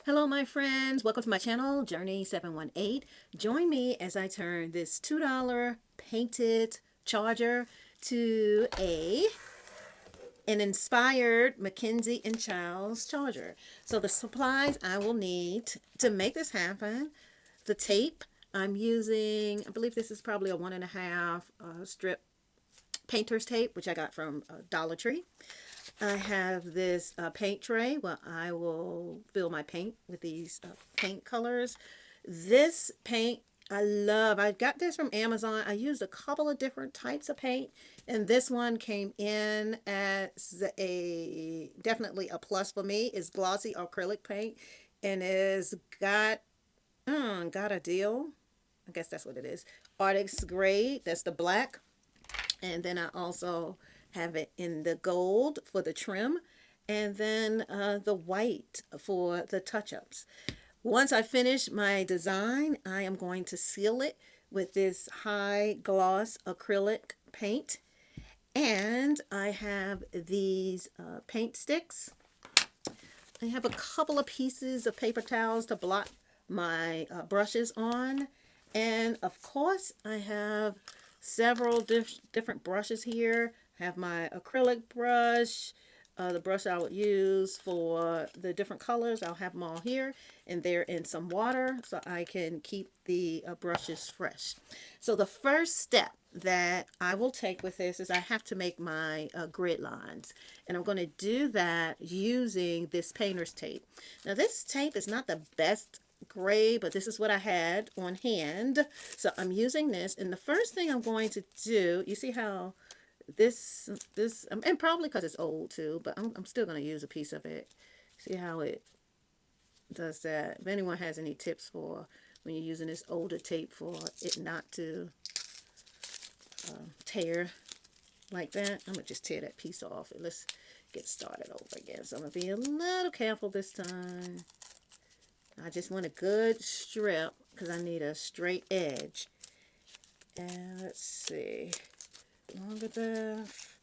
Hello, my friends. Welcome to my channel, Journey 718. Join me as I turn this $2 painted charger to an inspired Mackenzie and Childs charger. So the supplies I will need to make this happen: the tape. I'm using, I believe this is probably a 1.5 strip painter's tape, which I got from Dollar Tree. I have this paint tray where I will fill my paint with these paint colors. This paint I love. I got this from Amazon. I used a couple of different types of paint, and this one came in as a definitely a plus for me. It's glossy acrylic paint, and is got a deal. I guess that's what it is. Artix grade. That's the black. And then I also have it in the gold for the trim, and then the white for the touch-ups. Once I finish my design, I am going to seal it with this high gloss acrylic paint. And I have these paint sticks. I have a couple of pieces of paper towels to blot my brushes on. And of course, I have several different brushes here. I have my acrylic brush, the brush I would use for the different colors. I'll have them all here, and they're in some water so I can keep the brushes fresh. So the first step that I will take with this is I have to make my grid lines, and I'm going to do that using this painter's tape. Now this tape is not the best grade, but this is what I had on hand, so I'm using this. And the first thing I'm going to do, you see how this and probably because it's old too, but I'm still going to use a piece of it. See how it does that. If anyone has any tips for when you're using this older tape for it not to tear like that, I'm gonna just tear that piece off and let's get started over again. So I'm gonna be a little careful this time. I just want a good strip because I need a straight edge. And let's see, long enough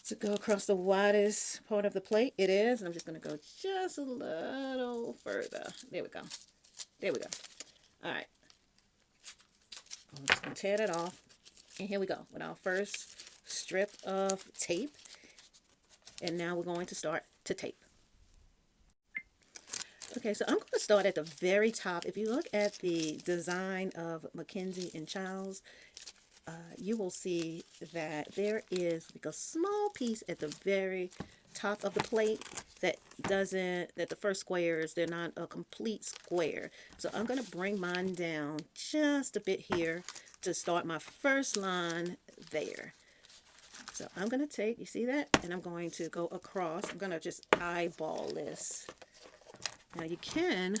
to go across the widest part of the plate. It is, and I'm just going to go just a little further. There we go. There we go. All right. I'm just going to tear that off. And here we go with our first strip of tape. And now we're going to start to tape. Okay, so I'm going to start at the very top. If you look at the design of Mackenzie and Childs, you will see that there is like a small piece at the very top of the plate that the first squares, they're not a complete square. So I'm going to bring mine down just a bit here to start my first line there. So I'm going to take, you see that? And I'm going to go across. I'm going to just eyeball this. Now you can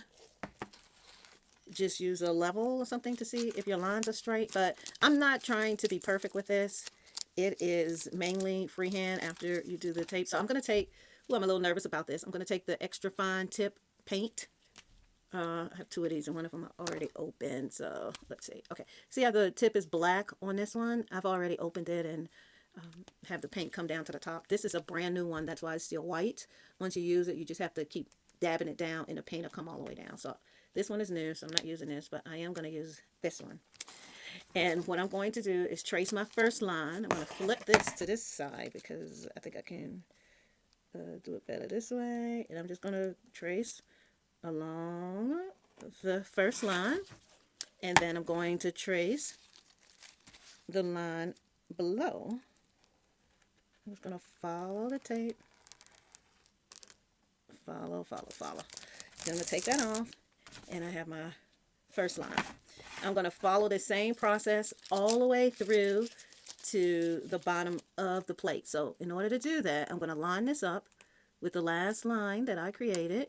just use a level or something to see if your lines are straight, but I'm not trying to be perfect with this. It is mainly freehand after you do the tape. So I'm going to take, well, I'm a little nervous about this. I'm going to take the extra fine tip paint. I have two of these and one of them are already open. So let's see. Okay. See how the tip is black on this one? I've already opened it and have the paint come down to the top. This is a brand new one. That's why it's still white. Once you use it, you just have to keep dabbing it down and the paint will come all the way down. So this one is new, so I'm not using this, but I am going to use this one. And what I'm going to do is trace my first line. I'm going to flip this to this side because I think I can do it better this way. And I'm just going to trace along the first line. And then I'm going to trace the line below. I'm just going to follow the tape. Follow. Then I'm going to take that off. And I have my first line. I'm going to follow the same process all the way through to the bottom of the plate. So in order to do that, I'm going to line this up with the last line that I created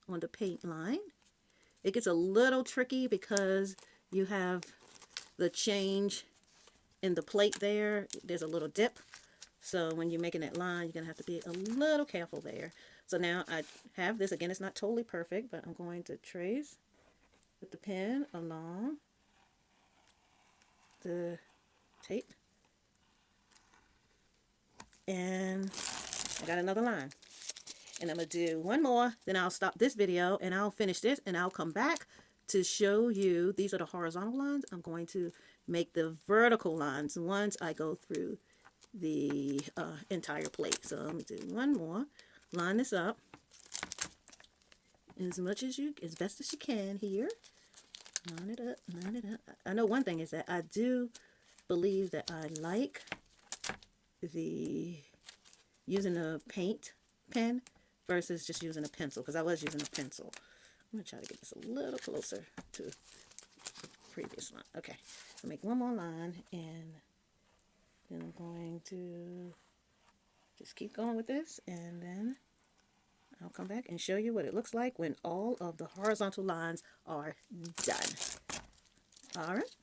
on the paint line. It gets a little tricky because you have the change in the plate there. There's a little dip. So when you're making that line, you're going to have to be a little careful there. So now I have this. Again, it's not totally perfect, but I'm going to trace with the pen along the tape. And I got another line. And I'm going to do one more, then I'll stop this video and I'll finish this and I'll come back to show you. These are the horizontal lines. I'm going to make the vertical lines once I go through the entire plate. So I'm going to do one more, line this up as best as you can here. Line it up, line it up. I know one thing is that I do believe that I like the using a paint pen versus just using a pencil, because I was using a pencil. I'm going to try to get this a little closer to the previous line. Okay, I'll make one more line, and then I'm going to just keep going with this, and then I'll come back and show you what it looks like when all of the horizontal lines are done. All right.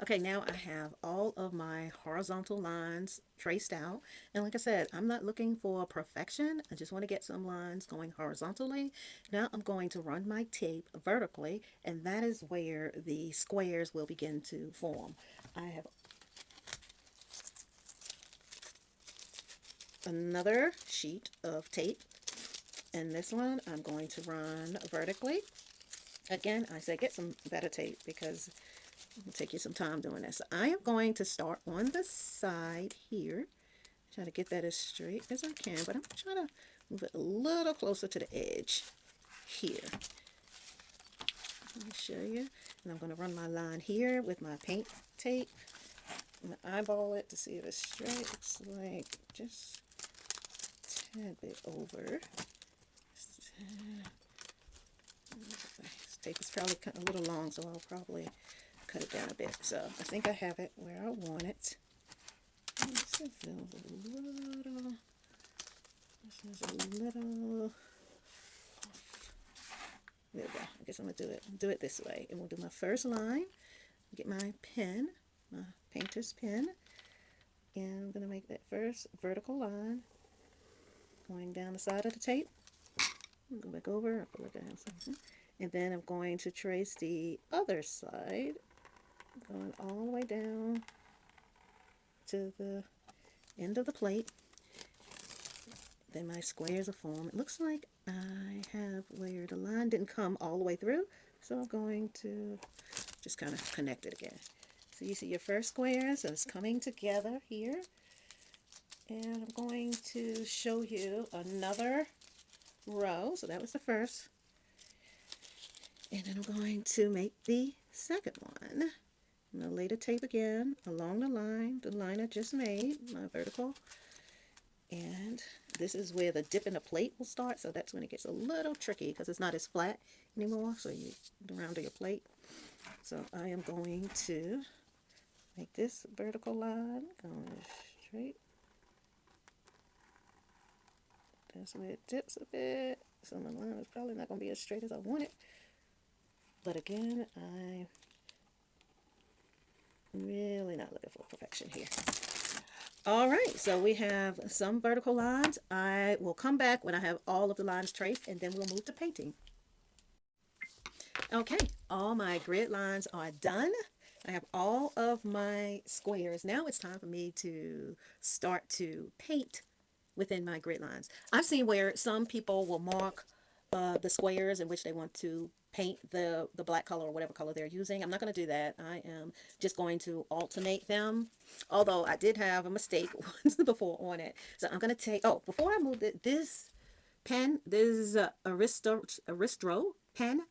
Okay, now I have all of my horizontal lines traced out. And like I said, I'm not looking for perfection. I just want to get some lines going horizontally. Now I'm going to run my tape vertically, and that is where the squares will begin to form. I have another sheet of tape, and this one I'm going to run vertically. Again, I say get some better tape because it'll take you some time doing this. I am going to start on the side here. Try to get that as straight as I can, but I'm trying to move it a little closer to the edge here. Let me show you. And I'm going to run my line here with my paint tape. I'm going to eyeball it to see if it's straight. It's like just a tad bit over. This tape is probably a little long, so I'll probably cut it down a bit. So I think I have it where I want it. This is a little off. There we go. I guess I'm gonna do it this way, and we'll do my first line. Get my pen, my painter's pen, and I'm gonna make that first vertical line going down the side of the tape. Go back over, and then I'm going to trace the other side, going all the way down to the end of the plate. Then my squares are formed. It looks like I have where the line didn't come all the way through, so I'm going to just kind of connect it again. So you see your first square, so it's coming together here. And I'm going to show you another row. So that was the first. And then I'm going to make the second one. I'm going to lay the tape again along the line I just made, my vertical. And this is where the dip in the plate will start, so that's when it gets a little tricky because it's not as flat anymore, so you round your plate. So I am going to make this vertical line going straight. That's where it dips a bit, so my line is probably not going to be as straight as I want it. But again, I'm really not looking for perfection here. All right, so we have some vertical lines. I will come back when I have all of the lines traced, and then we'll move to painting. Okay, all my grid lines are done. I have all of my squares. Now it's time for me to start to paint within my grid lines. I've seen where some people will mark the squares in which they want to paint the black color or whatever color they're using. I'm not going to do that. I am just going to alternate them. Although I did have a mistake once before on it. So I'm going to take, oh, before I move it, this pen, this is a Aristro pen,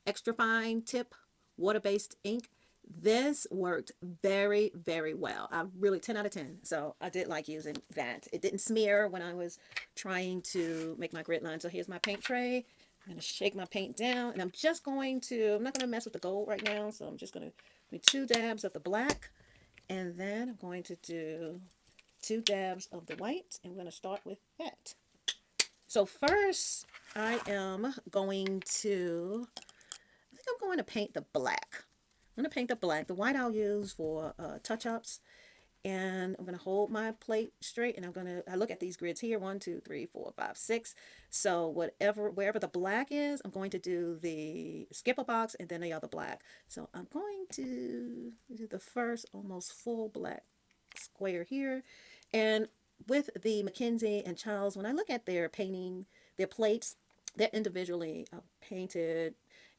extra fine tip, water-based ink. This worked very, very well. I really 10 out of 10. So I did like using that. It didn't smear when I was trying to make my grid line. So here's my paint tray. I'm going to shake my paint down, and I'm just going to, I'm not going to mess with the gold right now. So I'm just going to do 2 dabs of the black, and then I'm going to do 2 dabs of the white, and we're going to start with that. So first I am going to, I think I'm going to paint the black. I'm going to paint the black. The white I'll use for touch-ups. And I'm going to hold my plate straight, and I look at these grids here, 1, 2, 3, 4, 5, 6. So wherever the black is, I'm going to do the skipper box and then the other black. So I'm going to do the first almost full black square here. And with the Mackenzie and Childs, when I look at their painting, their plates, they're individually painted,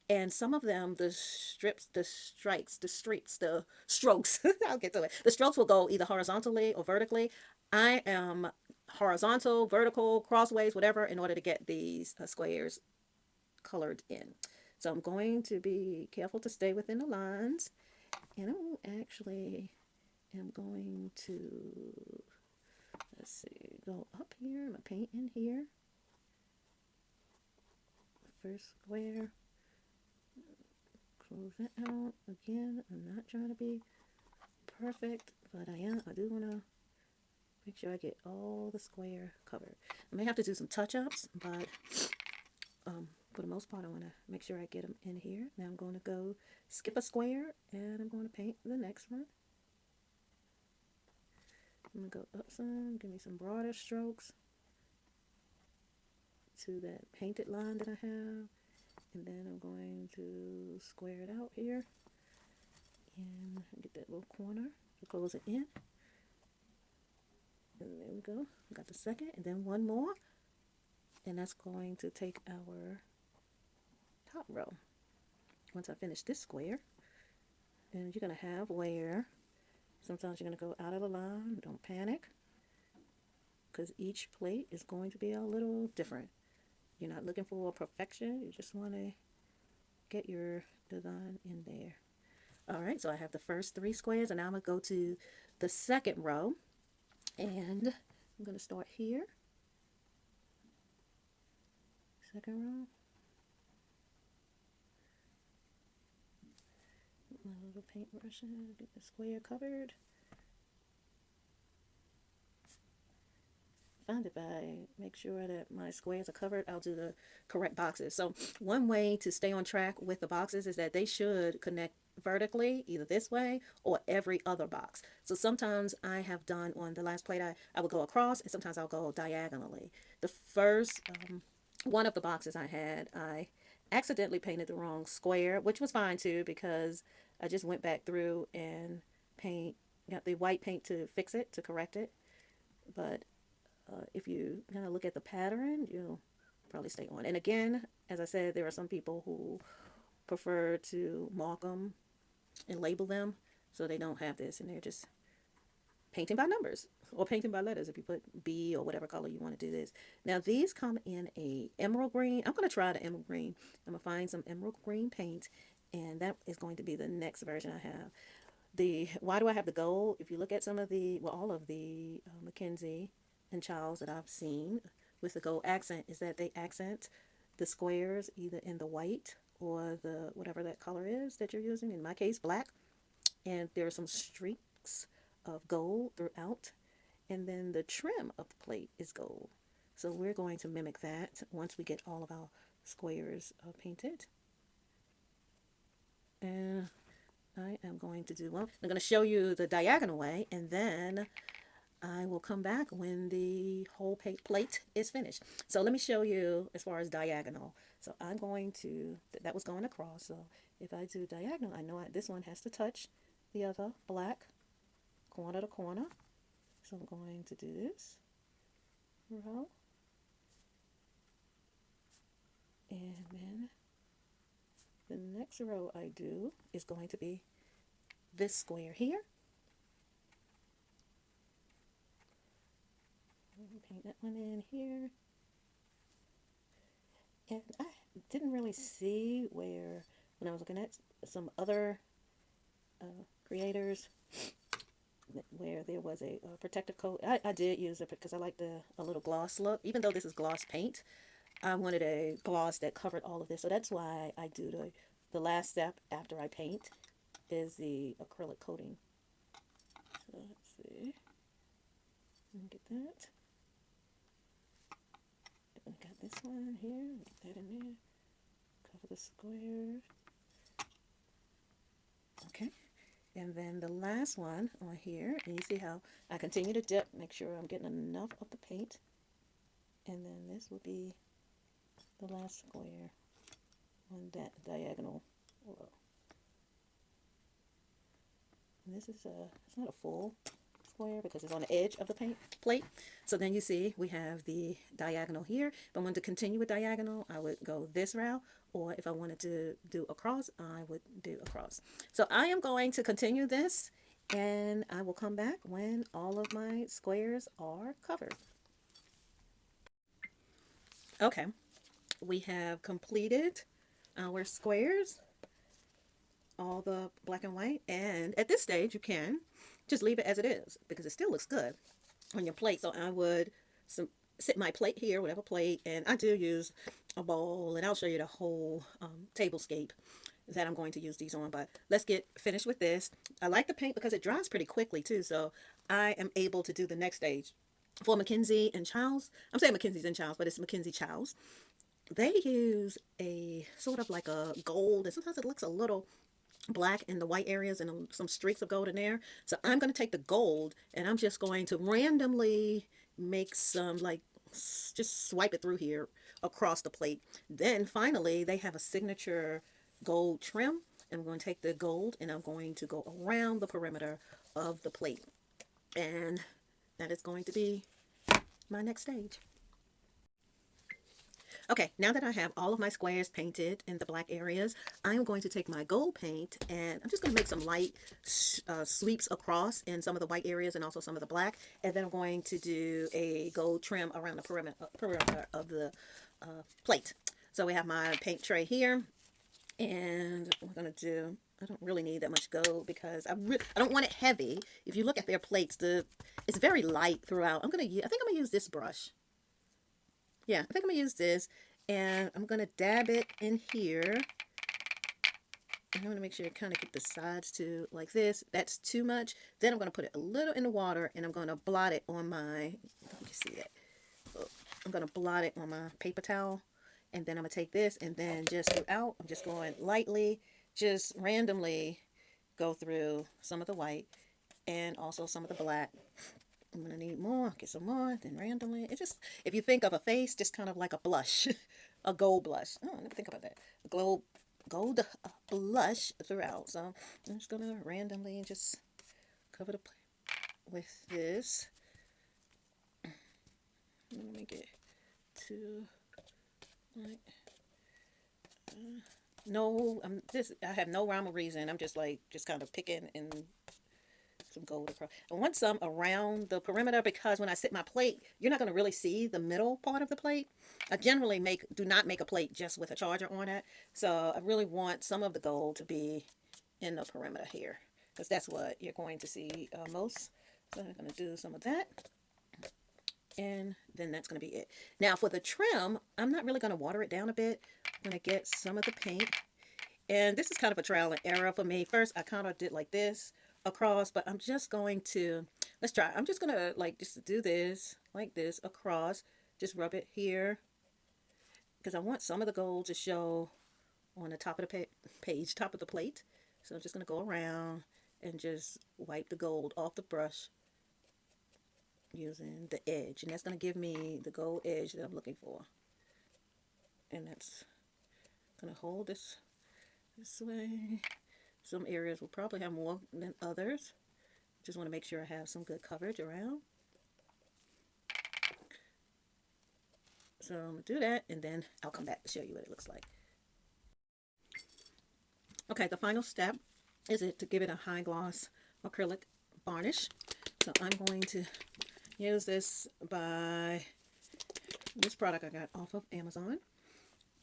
and some of them, the strips, the strikes, the streaks, the strokes, I'll get to it. The strokes will go either horizontally or vertically. I am horizontal, vertical, crossways, whatever, in order to get these squares colored in. So I'm going to be careful to stay within the lines, and I actually am going to, let's see, go up here, I'm gonna paint in here, first square, close that out. Again, I'm not trying to be perfect, but I do want to make sure I get all the square covered. I may have to do some touch-ups, but for the most part, I want to make sure I get them in here. Now I'm going to go skip a square, and I'm going to paint the next one. I'm going to go up some, give me some broader strokes to that painted line that I have. And then I'm going to square it out here and get that little corner to close it in. And there we go. Got the second, and then one more. And that's going to take our top row. Once I finish this square, and you're going to have where sometimes you're going to go out of the line. Don't panic, because each plate is going to be a little different. You're not looking for perfection. You just want to get your design in there. All right, so I have the first three squares, and now I'm going to go to the second row, and I'm going to start here. Second row. My little paintbrush and get the square covered. Find if I make sure that my squares are covered, I'll do the correct boxes. So one way to stay on track with the boxes is that they should connect vertically, either this way or every other box. So sometimes I have done on the last plate, I would go across, and sometimes I'll go diagonally. The first one of the boxes I had, I accidentally painted the wrong square, which was fine too, because I just went back through and got the white paint to fix it, to correct it. But if you kind of look at the pattern, you'll probably stay on. And again, as I said, there are some people who prefer to mark them and label them so they don't have this, and they're just painting by numbers or painting by letters if you put B or whatever color you want to do this. Now these come in a emerald green. I'm going to try the emerald green. I'm going to find some emerald green paint, and that is going to be the next version I have. Why do I have the gold? If you look at some of the, well, all of the Mackenzie and Childs that I've seen with the gold accent, is that they accent the squares either in the white or the whatever that color is that you're using, in my case black, and there are some streaks of gold throughout, and then the trim of the plate is gold. So we're going to mimic that once we get all of our squares painted. And I am going to do, well, I'm going to show you the diagonal way, and then I will come back when the whole plate is finished. So let me show you as far as diagonal. So I'm going to, that was going across, so if I do diagonal, I know this one has to touch the other black corner to corner. So I'm going to do this row, and then the next row I do is going to be this square here. Paint that one in here. And I didn't really see where, when I was looking at some other creators, where there was a protective coat. I did use it because I like a little gloss look. Even though this is gloss paint, I wanted a gloss that covered all of this. So that's why I do the last step after I paint is the acrylic coating. So let's see. Get that. I got this one here. Get that in there. Cover the square. Okay. And then the last one on here, and you see how I continue to dip, make sure I'm getting enough of the paint. And then this will be the last square on that diagonal row. And this is it's not a full square because it's on the edge of the paint plate. So then you see we have the diagonal here. If I wanted to continue with diagonal, I would go this route, or if I wanted to do across, I would do across. So I am going to continue this, and I will come back when all of my squares are covered. Okay, we have completed our squares, all the black and white, and at this stage you can just leave it as it is because it still looks good on your plate. So I would sit my plate here, whatever plate, and I do use a bowl, and I'll show you the whole tablescape that I'm going to use these on. But let's get finished with this. I like the paint because it dries pretty quickly too, so I am able to do the next stage. For Mackenzie and Childs, I'm saying Mackenzie's and Childs, but it's Mackenzie Childs. They use a sort of like a gold, and sometimes it looks a little black in the white areas and some streaks of gold in there. So I'm going to take the gold and I'm just going to randomly make some, like, just swipe it through here across the plate. Then finally they have a signature gold trim, and I'm going to take the gold and I'm going to go around the perimeter of the plate, and that is going to be my next stage. Okay, now that I have all of my squares painted in the black areas, I'm going to take my gold paint and I'm just going to make some light sweeps across in some of the white areas and also some of the black. And then I'm going to do a gold trim around the perimeter of the plate. So we have my paint tray here, and we're going to do, I don't really need that much gold because I don't want it heavy. If you look at their plates, it's very light throughout. I think I'm going to use this brush. Yeah, I think I'm going to use this, and I'm going to dab it in here. And I'm going to make sure you kind of get the sides to like this. That's too much. Then I'm going to put it a little in the water, and I'm going to blot it on my, let me see that. I'm going to blot it on my paper towel, and then I'm going to take this, and then just throughout, I'm just going lightly, just randomly go through some of the white and also some of the black. I'm going to need more, get some more, then randomly. It just, if you think of a face, just kind of like a blush, a gold blush. Oh, let me think about that. A gold blush throughout. So I'm just going to randomly just cover the plate with this. Let me get to, like, no, I have no rhyme or reason. I'm just kind of picking and some gold across. I want some around the perimeter because when I sit my plate, you're not going to really see the middle part of the plate. I generally do not make a plate just with a charger on it. So I really want some of the gold to be in the perimeter here because that's what you're going to see most. So I'm going to do some of that. And then that's going to be it. Now for the trim, I'm not really going to water it down a bit. I'm going to get some of the paint. And this is kind of a trial and error for me. First, I kind of did like this across, but I'm just going to, let's try. I'm just going to just do this like this across. Just rub it here because I want some of the gold to show on the top of the page, top of the plate. So I'm just going to go around and just wipe the gold off the brush using the edge, and that's going to give me the gold edge that I'm looking for. And that's going to hold this way. Some areas will probably have more than others. Just want to make sure I have some good coverage around. So I'm going to do that, and then I'll come back to show you what it looks like. Okay, the final step is to give it a high gloss acrylic varnish. So I'm going to use this product I got off of Amazon.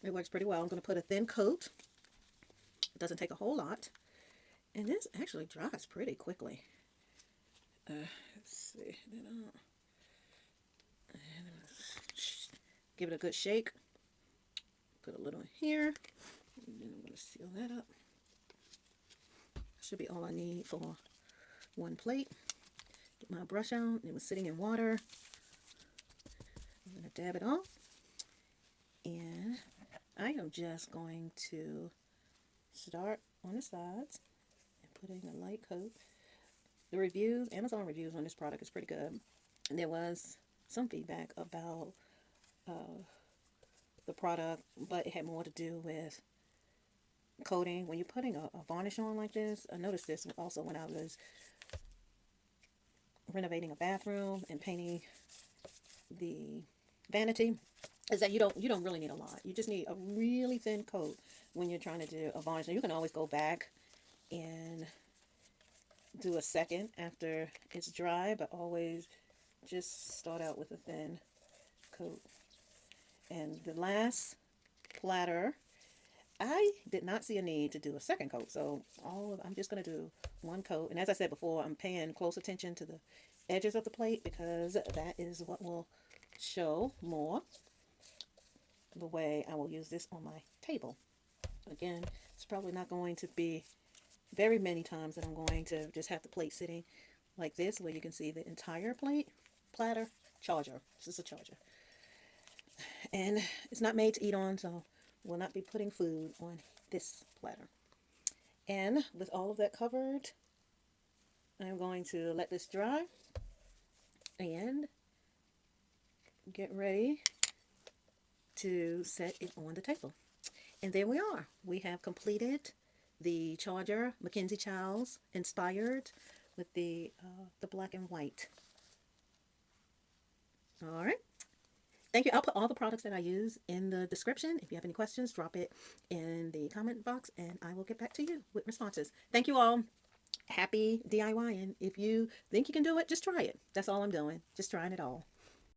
It works pretty well. I'm going to put a thin coat. It doesn't take a whole lot. And this actually dries pretty quickly. Let's see. Give it a good shake. Put a little in here. And then I'm going to seal that up. Should be all I need for one plate. Get my brush out. It was sitting in water. I'm going to dab it off. And I am just going to start on the sides and putting a light coat. The reviews, Amazon reviews on this product is pretty good. And there was some feedback about the product, but it had more to do with coating. When you're putting a varnish on like this, I noticed this also when I was renovating a bathroom and painting the vanity is that you don't really need a lot. You just need a really thin coat when you're trying to do a varnish. Now you can always go back and do a second after it's dry, but always just start out with a thin coat. And the last platter, I did not see a need to do a second coat, so I'm just going to do one coat. And as I said before, I'm paying close attention to the edges of the plate because that is what will show more the way I will use this on my table. Again, it's probably not going to be very many times that I'm going to just have the plate sitting like this where you can see the entire plate, platter, charger. This is a charger. And it's not made to eat on, so we'll not be putting food on this platter. And with all of that covered, I'm going to let this dry and get ready to set it on the table. And there we are. We have completed the charger, Mackenzie Childs inspired with the black and white. All right. Thank you. I'll put all the products that I use in the description. If you have any questions, drop it in the comment box and I will get back to you with responses. Thank you all. Happy DIY. And if you think you can do it, just try it. That's all I'm doing. Just trying it all.